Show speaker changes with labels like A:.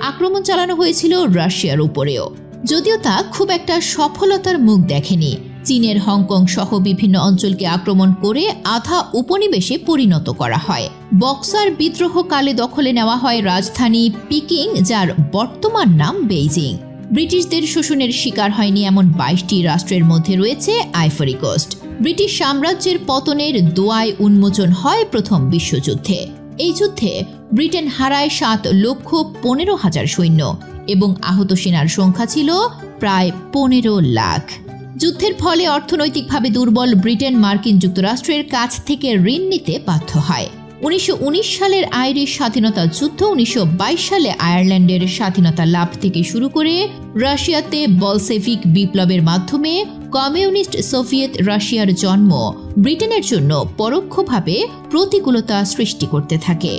A: আক্রমণ চালানো হয়েছিল রাশিয়ার উপরেও, যদিও তা খুব একটা সফলতার মুখ দেখেনি। চীনের হংকং সহ বিভিন্ন অঞ্চলকে আক্রমণ করে আধা উপনিবেশে পরিণত করা হয়। বক্সার বিদ্রোহকালে দখলে নেওয়া হয় রাজধানী পিকিং, যার বর্তমান নাম বেইজিং। ব্রিটিশদের শোষণের শিকার হয়নি এমন 22টি রাষ্ট্রের মধ্যে রয়েছে আইভরি কোস্ট। ব্রিটিশ সাম্রাজ্যের পতনের দোয়ায় উন্মোচন হয় প্রথম বিশ্বযুদ্ধে। এই যুদ্ধে ব্রিটেন হারায় 7,15,000 সৈন্য এবং আহত সেনার সংখ্যা ছিল প্রায় 15 লাখ। যুদ্ধের ফলে অর্থনৈতিকভাবে দুর্বল ব্রিটেন মার্কিন যুক্তরাষ্ট্রের কাছ থেকে ঋণ নিতে বাধ্য হয়। 1919 সালের আইরিশ স্বাধীনতা যুদ্ধ, 1922 সালে আয়ারল্যান্ডের স্বাধীনতা লাভ থেকে শুরু করে রাশিয়াতে বলশেভিক বিপ্লবের মাধ্যমে কমিউনিস্ট সোভিয়েত রাশিয়ার জন্ম ব্রিটেনের জন্য পরোক্ষভাবে প্রতিকূলতা সৃষ্টি করতে থাকে।